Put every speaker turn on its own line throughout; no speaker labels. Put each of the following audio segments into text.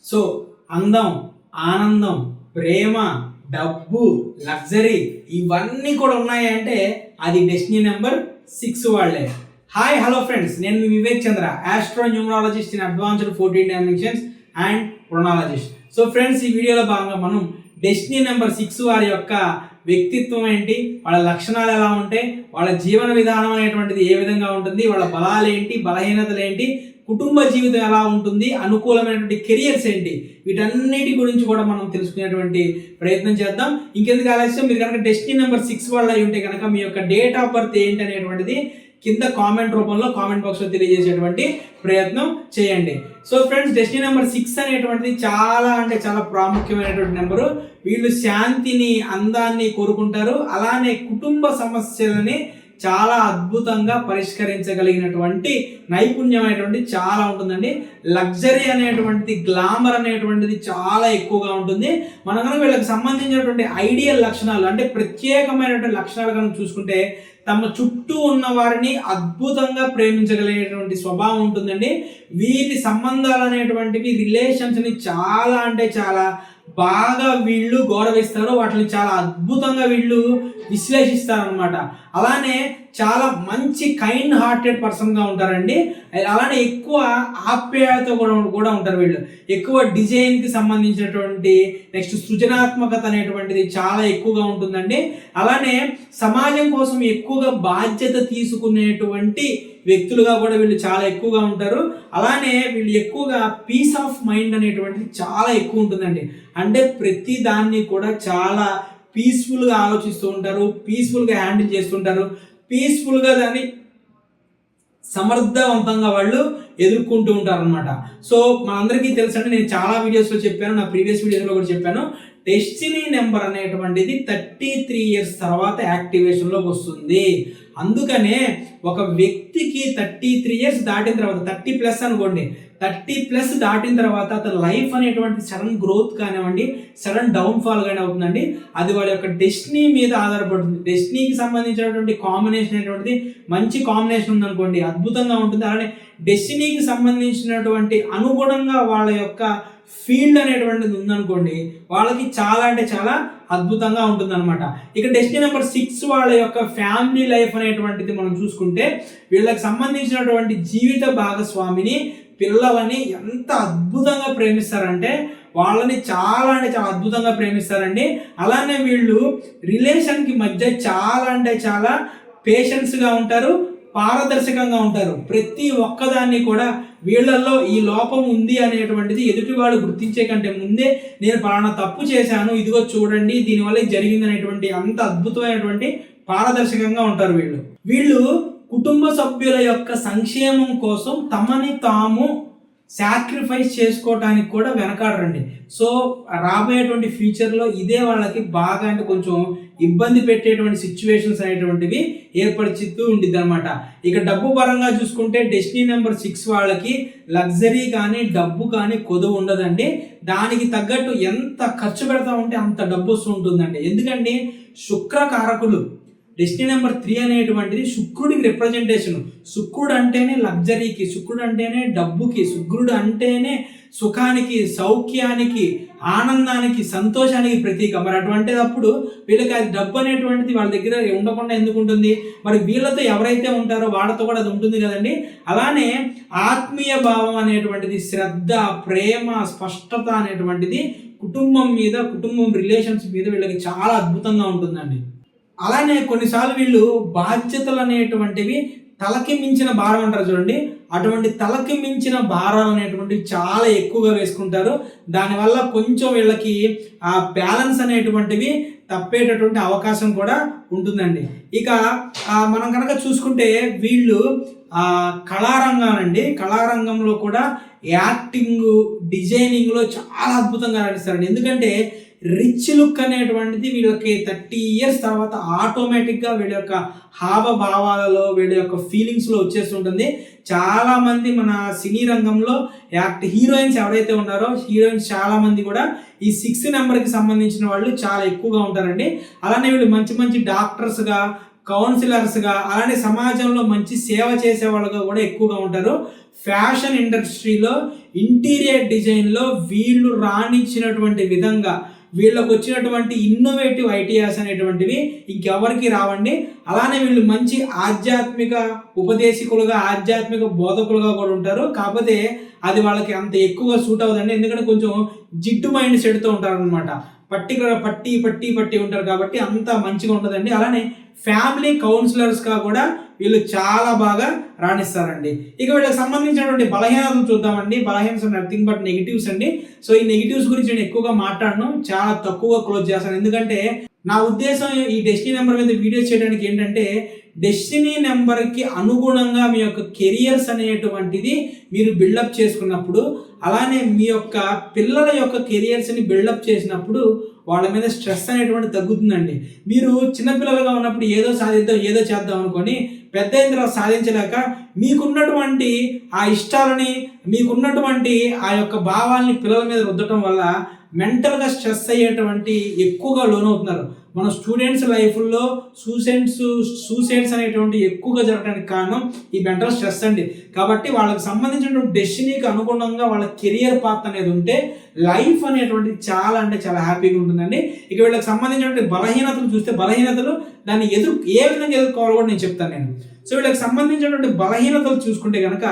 So అందం, ఆనందం, ప్రేమ, డబ్బు, లగ్జరీ ఇవన్నీ కూడా ఉన్నాయి అంటే అది డెస్టినీ నెంబర్ 6 వాళ్ళే. హాయ్ హలో ఫ్రెండ్స్, నేను మీ Vivek Chandra, astro numerologist in advanced 14 dimensions and chronologist. So friends, ఈ వీడియోలో భాగంగా మనం డెస్టినీ నెంబర్ 6 వారి యొక్క వ్యక్తిత్వం ఏంటి, వాళ్ళ లక్షణాలు ఎలా ఉంటాయి, వాళ్ళ జీవన విధానం అనేటువంటిది ఏ విధంగా ఉంటుంది, వాళ్ళ బలాలు ఏంటి, బలహీనతలు ఏంటి, కుటుంబ జీవితం ఎలా ఉంటుంది, అనుకూలమైనటువంటి కెరియర్స్ ఏంటి, వీటన్నిటి గురించి కూడా మనం తెలుసుకునేటువంటి ప్రయత్నం చేద్దాం. ఇంకెందుకు ఆలస్యం, మీరు కనుక డెస్టినీ నెంబర్ 6 వాళ్ళు అయి ఉంటే కనుక మీ యొక్క డేట్ ఆఫ్ బర్త్ ఏంటి అనేటువంటిది కింద కామెంట్ రూపంలో కామెంట్ బాక్స్లో తెలియజేసేటువంటి ప్రయత్నం చేయండి. సో ఫ్రెండ్స్, డెస్టినీ నెంబర్ 6 అనేటువంటిది చాలా అంటే చాలా ప్రాముఖ్యమైనటువంటి నెంబరు. వీళ్ళు శాంతిని, అందాన్ని కోరుకుంటారు. అలానే కుటుంబ సమస్యలని చాలా అద్భుతంగా పరిష్కరించగలిగినటువంటి నైపుణ్యం అనేటువంటి చాలా ఉంటుందండి. లగ్జరీ అనేటువంటిది, గ్లామర్ అనేటువంటిది చాలా ఎక్కువగా ఉంటుంది. మనం కనుక వీళ్ళకి సంబంధించినటువంటి ఐడియల్ లక్షణాలు అంటే ప్రత్యేకమైనటువంటి లక్షణాలు కనుక చూసుకుంటే తమ చుట్టూ ఉన్న వారిని అద్భుతంగా ప్రేమించగలిగేటువంటి స్వభావం ఉంటుందండి. వీరి సంబంధాలు అనేటువంటివి, రిలేషన్స్ని చాలా అంటే చాలా బాగా వీళ్ళు గౌరవిస్తారు. వాటిని చాలా అద్భుతంగా వీళ్ళు విశ్లేషిస్తారు అనమాట. అలానే చాలా మంచి కైండ్ హార్టెడ్ పర్సన్గా ఉంటారండి. అలానే ఎక్కువ ఆప్యాయత కూడా ఉంటారు వీళ్ళు. ఎక్కువ డిజైన్కి సంబంధించినటువంటి నెక్స్ట్ సృజనాత్మకత అనేటువంటిది చాలా ఎక్కువగా ఉంటుందండి. అలానే సమాజం కోసం ఎక్కువగా బాధ్యత తీసుకునేటువంటి వ్యక్తులుగా కూడా వీళ్ళు చాలా ఎక్కువగా ఉంటారు. అలానే వీళ్ళు ఎక్కువగా పీస్ ఆఫ్ మైండ్ అనేటువంటిది చాలా ఎక్కువ ఉంటుందండి. అంటే ప్రతి దాన్ని కూడా చాలా పీస్ఫుల్గా ఆలోచిస్తూ ఉంటారు, పీస్ఫుల్గా హ్యాండిల్ చేస్తుంటారు, పీస్ఫుల్గా దాన్ని సమర్థవంతంగా వాళ్ళు ఎదుర్కొంటూ ఉంటారు అనమాట. సో మనందరికీ తెలుసండి, నేను చాలా వీడియోస్లో చెప్పాను, నా ప్రీవియస్ వీడియోస్లో కూడా చెప్పాను, డెస్టినీ నెంబర్ అనేటువంటిది 33 ఇయర్స్ తర్వాత యాక్టివేషన్లోకి వస్తుంది. అందుకనే ఒక వ్యక్తికి 33 ఇయర్స్ దాటిన తర్వాత, 30+ అనుకోండి, 30+ దాటిన తర్వాత అతని లైఫ్ అనేటువంటి సడన్ గ్రోత్ కానివ్వండి, సడన్ డౌన్ఫాల్ కానీ అవుతుందండి. అది వాళ్ళ యొక్క డెస్టినీ మీద ఆధారపడుతుంది. డెస్టినీకి సంబంధించినటువంటి కాంబినేషన్ అనేటువంటిది మంచి కాంబినేషన్ ఉందనుకోండి, అద్భుతంగా ఉంటుంది. అలానే డెస్టినీకి సంబంధించినటువంటి అనుగుణంగా వాళ్ళ యొక్క ఫీల్డ్ అనేటువంటిది ఉందనుకోండి, వాళ్ళకి చాలా అంటే చాలా అద్భుతంగా ఉంటుందన్నమాట. ఇక డెస్టినీ నెంబర్ 6 వాళ్ళ యొక్క ఫ్యామిలీ లైఫ్ అనేటువంటిది మనం చూసుకుంటే, వీళ్ళకి సంబంధించినటువంటి జీవిత భాగస్వామిని, పిల్లలని ఎంత అద్భుతంగా ప్రేమిస్తారంటే వాళ్ళని చాలా అంటే చాలా అద్భుతంగా ప్రేమిస్తారండి. అలానే వీళ్ళు రిలేషన్కి మధ్య చాలా అంటే చాలా పేషెన్స్గా ఉంటారు, పారదర్శకంగా ఉంటారు. ప్రతి ఒక్కదాన్ని కూడా వీళ్ళల్లో ఈ లోపం ఉంది అనేటువంటిది ఎదుటివాడు గుర్తించే కంటే ముందే నేను పలానా తప్పు చేశాను, ఇదిగో చూడండి దీనివల్ల జరిగింది అనేటువంటి అంత అద్భుతమైనటువంటి పారదర్శకంగా ఉంటారు వీళ్ళు కుటుంబ సభ్యుల యొక్క సంక్షేమం కోసం తమని తాము సాక్రిఫైస్ చేసుకోవడానికి కూడా వెనకాడరండి. సో రాబోయేటువంటి ఫ్యూచర్లో ఇదే వాళ్ళకి బాగా అంటే కొంచెం ఇబ్బంది పెట్టేటువంటి సిచ్యువేషన్స్ అనేటువంటివి ఏర్పరిచిస్తూ ఉండిద్ది అనమాట. ఇక డబ్బు పరంగా చూసుకుంటే డెస్టినీ నెంబర్ 6 వాళ్ళకి లగ్జరీ కానీ డబ్బు కానీ కొదువు ఉండదండి. దానికి తగ్గట్టు ఎంత ఖర్చు పెడతా ఉంటే అంత డబ్బు వస్తూ ఉంటుందండి. ఎందుకంటే శుక్రకారకులు డెస్టినీ నెంబర్ 3 అనేటువంటిది శుక్రుడికి రిప్రజెంటేషన్. శుక్రుడు అంటేనే లగ్జరీకి, శుక్రుడు అంటేనే డబ్బుకి, శుక్రుడు అంటేనే సుఖానికి, సౌఖ్యానికి, ఆనందానికి, సంతోషానికి ప్రతీక. మరి అటువంటిదప్పుడు వీళ్ళకి అది డబ్బు అనేటువంటిది వాళ్ళ దగ్గర ఉండకుండా ఎందుకు ఉంటుంది? మరి వీళ్ళతో ఎవరైతే ఉంటారో వాళ్ళతో కూడా అది ఉంటుంది కదండి. అలానే ఆత్మీయ భావం అనేటువంటిది, శ్రద్ధ, ప్రేమ, స్పష్టత అనేటువంటిది కుటుంబం మీద, కుటుంబం రిలేషన్స్ మీద వీళ్ళకి చాలా అద్భుతంగా ఉంటుందండి. అలానే కొన్నిసార్లు వీళ్ళు బాధ్యతలు అనేటువంటివి తలకి మించిన భారం అంటారు చూడండి, అటువంటి తలకి మించిన భారాలు అనేటువంటివి చాలా ఎక్కువగా వేసుకుంటారు. దానివల్ల కొంచెం వీళ్ళకి ఆ బ్యాలెన్స్ అనేటువంటివి తప్పేటటువంటి అవకాశం కూడా ఉంటుందండి. ఇక మనం కనుక చూసుకుంటే వీళ్ళు కళారంగంలో కూడా యాక్టింగ్, డిజైనింగ్లో చాలా అద్భుతంగా నడుస్తారండి. ఎందుకంటే రిచ్ లుక్ అనేటువంటిది వీళ్ళకి 30 ఇయర్స్ తర్వాత ఆటోమేటిక్గా వీళ్ళ యొక్క హావభావాలలో, వీళ్ళ యొక్క ఫీలింగ్స్లో వచ్చేస్తుంటుంది. చాలామంది మన సినీ రంగంలో హీరోయిన్స్ ఎవరైతే ఉన్నారో, హీరోయిన్స్ చాలామంది కూడా ఈ 6 నెంబర్కి సంబంధించిన వాళ్ళు చాలా ఎక్కువగా ఉంటారండి. అలానే వీళ్ళు మంచి మంచి డాక్టర్స్గా, కౌన్సిలర్స్గా, అలానే సమాజంలో మంచి సేవ చేసే వాళ్ళుగా కూడా ఎక్కువగా ఉంటారు. ఫ్యాషన్ ఇండస్ట్రీలో ఇంటీరియర్ డిజైన్లో వీళ్ళు రాణించినటువంటి విధంగా వీళ్ళకు వచ్చినటువంటి ఇన్నోవేటివ్ ఐడియాస్ అనేటువంటివి ఇంకెవరికి రావండి. అలానే వీళ్ళు మంచి ఆధ్యాత్మిక ఉపదేశకులుగా, ఆధ్యాత్మిక బోధకులుగా కూడా ఉంటారు. కాకపోతే అది వాళ్ళకి అంత ఎక్కువగా సూట్ అవ్వదండి, ఎందుకంటే కొంచెం జిడ్డు మైండ్ సెట్తో ఉంటారు అనమాట. పర్టికులర్ పట్టి ఉంటారు కాబట్టి అంత మంచిగా ఉంటుందండి. అలానే ఫ్యామిలీ కౌన్సిలర్స్గా కూడా వీళ్ళు చాలా బాగా రాణిస్తారండి. ఇక వీళ్ళకి సంబంధించినటువంటి బలహీనతలు చూద్దామండి. బలహీనత నథింగ్ బట్ నెగిటివ్స్ అండి. సో ఈ నెగిటివ్స్ గురించి నేను ఎక్కువగా మాట్లాడను, చాలా తక్కువగా క్లోజ్ చేస్తాను. ఎందుకంటే నా ఉద్దేశం ఈ డెస్టినీ నెంబర్ మీద వీడియోస్ చేయడానికి ఏంటంటే, డెస్టినీ నెంబర్కి అనుగుణంగా మీ యొక్క కెరియర్స్ అనేటువంటిది మీరు బిల్డప్ చేసుకున్నప్పుడు, అలానే మీ యొక్క పిల్లల యొక్క కెరియర్స్ని బిల్డప్ చేసినప్పుడు వాళ్ళ మీద స్ట్రెస్ అనేటువంటి తగ్గుతుందండి. మీరు చిన్నపిల్లలుగా ఉన్నప్పుడు ఏదో సాధిద్దాం, ఏదో చేద్దాం అనుకొని పెద్ద అయిన తర్వాత సాధించలేక మీకున్నటువంటి ఆ ఇష్టాలని, మీకున్నటువంటి ఆ యొక్క భావాల్ని పిల్లల మీద రుద్దటం వల్ల మెంటల్గా స్ట్రెస్ అయ్యేటువంటి ఎక్కువగా లోనవుతున్నారు. మన స్టూడెంట్స్ లైఫ్లో సూసైడ్స్ అనేటువంటి ఎక్కువగా జరగడానికి కారణం ఈ మెంటల్ స్ట్రెస్ అండి. కాబట్టి వాళ్ళకి సంబంధించినటువంటి డెస్టినీకి అనుగుణంగా వాళ్ళ కెరియర్ పాత్ అనేది ఉంటే లైఫ్ అనేటువంటిది చాలా అంటే చాలా హ్యాపీగా ఉంటుందండి. ఇక వీళ్ళకి సంబంధించినటువంటి బలహీనతలు చూస్తే, బలహీనతలు దాన్ని ఏ విధంగా ఎదుర్కోవాలో కూడా నేను చెప్తాను నేను. సో వీళ్ళకి సంబంధించినటువంటి బలహీనతలు చూసుకుంటే కనుక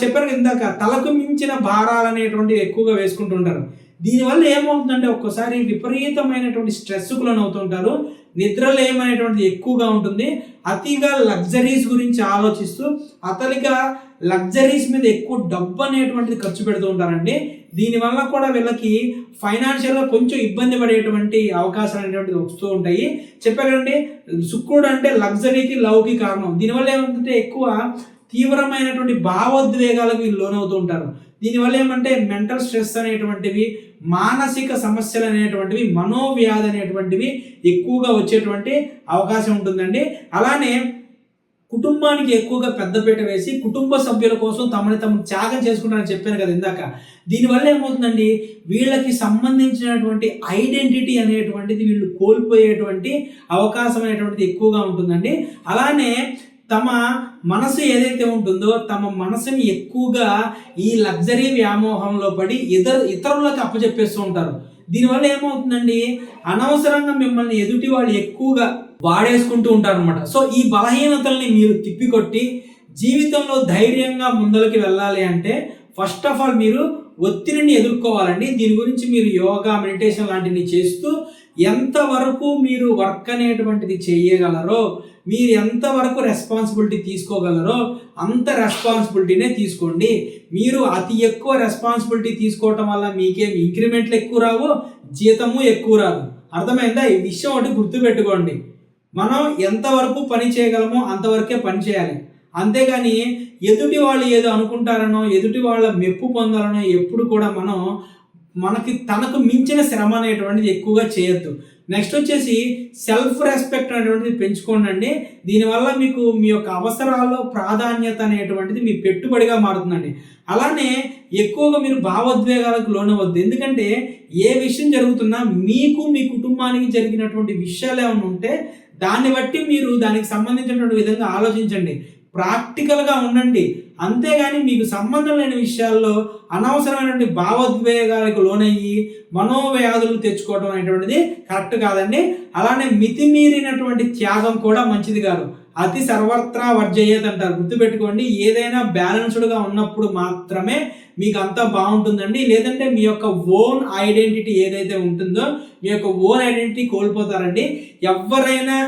చెప్పారు ఇందాక, తలకు మించిన భారాలు అనేటువంటివి ఎక్కువగా వేసుకుంటుంటారు. దీనివల్ల ఏమవుతుందంటే ఒక్కోసారి విపరీతమైనటువంటి స్ట్రెస్కు లోనవుతుంటారు. నిద్రలేమనేటువంటిది ఎక్కువగా ఉంటుంది. అతిగా లగ్జరీస్ గురించి ఆలోచిస్తూ అతనిగా లగ్జరీస్ మీద ఎక్కువ డబ్బు అనేటువంటిది ఖర్చు పెడుతూ ఉంటారండి. దీనివల్ల కూడా వీళ్ళకి ఫైనాన్షియల్గా కొంచెం ఇబ్బంది పడేటువంటి అవకాశాలు అనేటువంటిది వస్తూ ఉంటాయి. చెప్పారండి, శుక్రుడు అంటే లగ్జరీకి, లవ్కి కారణం. దీనివల్ల ఏమంటే ఎక్కువ తీవ్రమైనటువంటి భావోద్వేగాలకు వీళ్ళు లోనవుతూ ఉంటారు. దీనివల్ల ఏమంటే మెంటల్ స్ట్రెస్ అనేటువంటివి, మానసిక సమస్యలు అనేటువంటివి, మనోవ్యాధి అనేటువంటివి ఎక్కువగా వచ్చేటువంటి అవకాశం ఉంటుందండి. అలానే కుటుంబానికి ఎక్కువగా పెద్దపీట వేసి కుటుంబ సభ్యుల కోసం తమను త్యాగం చేసుకుంటారని చెప్పాను కదా ఇందాక. దీనివల్ల ఏమవుతుందండి, వీళ్ళకి సంబంధించినటువంటి ఐడెంటిటీ అనేటువంటిది వీళ్ళు కోల్పోయేటువంటి అవకాశం అనేటువంటిది ఎక్కువగా ఉంటుందండి. అలానే తమ మనసు ఏదైతే ఉంటుందో, తమ మనసుని ఎక్కువగా ఈ లగ్జరీ వ్యామోహంలో పడి ఇతరులకు అప్పచెప్పేస్తూ ఉంటారు. దీనివల్ల ఏమవుతుందండి, అనవసరంగా మిమ్మల్ని ఎదుటి వాళ్ళు ఎక్కువగా వాడేసుకుంటూ ఉంటారు అనమాట. సో ఈ బలహీనతల్ని మీరు తిప్పికొట్టి జీవితంలో ధైర్యంగా ముందరికి వెళ్ళాలి అంటే ఫస్ట్ ఆఫ్ ఆల్ మీరు ఒత్తిడిని ఎదుర్కోవాలండి. దీని గురించి మీరు యోగా, మెడిటేషన్ లాంటివి చేస్తూ ఎంతవరకు మీరు వర్క్ అనేటువంటిది చేయగలరో, మీరు ఎంతవరకు రెస్పాన్సిబిలిటీ తీసుకోగలరో అంత రెస్పాన్సిబిలిటీనే తీసుకోండి. మీరు అతి ఎక్కువ రెస్పాన్సిబిలిటీ తీసుకోవటం వల్ల మీకేం ఇంక్రిమెంట్లు ఎక్కువ రావు, జీతము ఎక్కువ రాదు. అర్థమైందా? ఈ విషయం ఒకటి గుర్తుపెట్టుకోండి. మనం ఎంతవరకు పని చేయగలమో అంతవరకే పని చేయాలి. అంతేగాని ఎదుటి వాళ్ళు ఏదో అనుకుంటారనో, ఎదుటి వాళ్ళ మెప్పు పొందాలనో ఎప్పుడు కూడా తనకు మించిన శ్రమ అనేటువంటిది ఎక్కువగా చేయొద్దు. నెక్స్ట్ వచ్చేసి సెల్ఫ్ రెస్పెక్ట్ అనేటువంటిది పెంచుకోండి. దీనివల్ల మీకు మీ యొక్క అవసరాల్లో ప్రాధాన్యత అనేటువంటిది మీ పెట్టుబడిగా మారుతుందండి. అలానే ఎక్కువగా మీరు భావోద్వేగాలకు లోనవద్దు. ఎందుకంటే ఏ విషయం జరుగుతున్నా మీకు, మీ కుటుంబానికి జరిగినటువంటి విషయాలు ఏమైనా ఉంటే దాన్ని బట్టి మీరు దానికి సంబంధించినటువంటి విధంగా ఆలోచించండి. ప్రాక్టికల్గా ఉండండి. అంతేగాని మీకు సంబంధం లేని విషయాల్లో అనవసరమైనటువంటి భావోద్వేగాలకు లోనయ్యి మనోవ్యాధులు తెచ్చుకోవడం అనేటువంటిది కరెక్ట్ కాదండి. అలానే మితిమీరినటువంటి త్యాగం కూడా మంచిది కాదు. అతి సర్వత్రా వర్జయ్యేది అంటారు. గుర్తుపెట్టుకోండి, ఏదైనా బ్యాలెన్స్డ్గా ఉన్నప్పుడు మాత్రమే మీకు అంతా బాగుంటుందండి. లేదంటే మీ యొక్క ఓన్ ఐడెంటిటీ ఏదైతే ఉంటుందో మీ యొక్క ఓన్ ఐడెంటిటీ కోల్పోతారండి. ఎవరైనా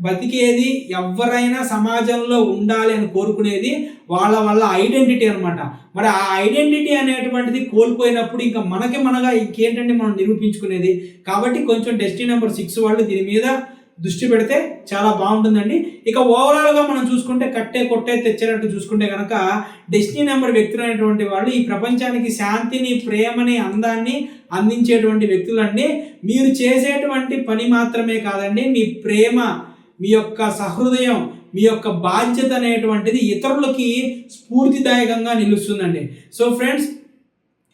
బతికేది, ఎవరైనా సమాజంలో ఉండాలి అని కోరుకునేది వాళ్ళ ఐడెంటిటీ అనమాట. మరి ఆ ఐడెంటిటీ అనేటువంటిది కోల్పోయినప్పుడు ఇంకా మనగా ఇంకేంటంటే మనం నిరూపించుకునేది. కాబట్టి కొంచెం డెస్టినీ నెంబర్ 6 వాళ్ళు దీని మీద దృష్టి పెడితే చాలా బాగుంటుందండి. ఇక ఓవరాల్గా మనం చూసుకుంటే కొట్టే తెచ్చేటట్టు చూసుకుంటే కనుక డెస్టినీ నెంబర్ వ్యక్తులు అనేటువంటి వాళ్ళు ఈ ప్రపంచానికి శాంతిని, ప్రేమని, అందాన్ని అందించేటువంటి వ్యక్తులండి. మీరు చేసేటువంటి పని మాత్రమే కాదండి, మీ ప్రేమ, మీ యొక్క సహృదయం, మీ యొక్క బాధ్యత అనేటువంటిది ఇతరులకి స్ఫూర్తిదాయకంగా నిలుస్తుందండి. సో ఫ్రెండ్స్,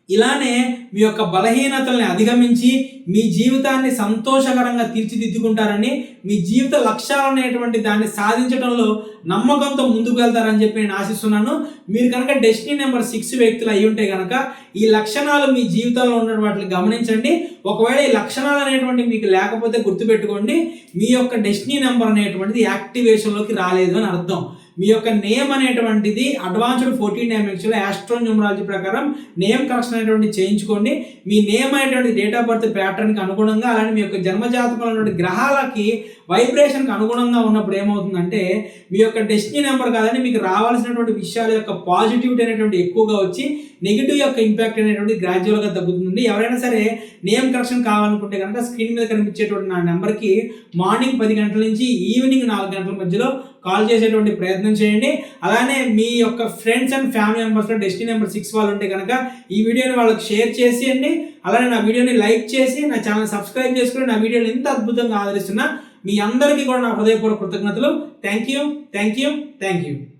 ఇలానే మీ యొక్క బలహీనతల్ని అధిగమించి మీ జీవితాన్ని సంతోషకరంగా తీర్చిదిద్దుకుంటారని, మీ జీవిత లక్ష్యాలు అనేటువంటి దాన్ని సాధించడంలో నమ్మకంతో ముందుకు వెళ్తారని చెప్పి నేను ఆశిస్తున్నాను. మీరు కనుక డెస్టినీ నెంబర్ 6 వ్యక్తులు అయి ఉంటే కనుక ఈ లక్షణాలు మీ జీవితంలో ఉన్న వాటిని గమనించండి. ఒకవేళ ఈ లక్షణాలు అనేటువంటి మీకు లేకపోతే గుర్తుపెట్టుకోండి, మీ యొక్క డెస్టినీ నెంబర్ అనేటువంటిది యాక్టివేషన్లోకి రాలేదు అని అర్థం. మీ యొక్క నేమ్ అనేటువంటిది అడ్వాన్స్డ్ 14 డైమెన్షన్లో ఆస్ట్రో న్యూమరాలజీ ప్రకారం నేమ్ కరెక్షన్ అనేటువంటి చేయించుకోండి. మీ నేమ్ అనేటువంటి డేట్ ఆఫ్ బర్త్ ప్యాటర్న్కి అనుగుణంగా, అలానే మీ యొక్క జన్మజాతకంలో ఉన్నటువంటి గ్రహాలకి వైబ్రేషన్కి అనుగుణంగా ఉన్నప్పుడు ఏమవుతుందంటే మీ యొక్క డెస్టినీ నెంబర్ కాదని మీకు రావాల్సినటువంటి విషయాల యొక్క పాజిటివిటీ అనేటువంటి ఎక్కువగా వచ్చి నెగిటివ్ యొక్క ఇంపాక్ట్ అనేటువంటి గ్రాడ్యువల్గా తగ్గుతుంది. ఎవరైనా సరే నేమ్ కరెక్షన్ కావాలనుకుంటే కనుక స్క్రీన్ మీద కనిపించేటువంటి నా నెంబర్కి మార్నింగ్ 10 గంటల నుంచి ఈవినింగ్ 4 గంటల మధ్యలో కాల్ చేసేటువంటి ప్రయత్నం చేయండి. అలానే మీ యొక్క ఫ్రెండ్స్ అండ్ ఫ్యామిలీ మెంబర్స్లో డెస్టినీ నెంబర్ 6 వాళ్ళు ఉంటే కనుక ఈ వీడియోని వాళ్ళకి షేర్ చేసేయండి. అలానే నా వీడియోని లైక్ చేసి నా ఛానల్ సబ్స్క్రైబ్ చేసుకుని నా వీడియోని ఎంత అద్భుతంగా ఆదరిస్తున్నా మీ అందరికీ కూడా నా హృదయపూర్వక కృతజ్ఞతలు. Thank you.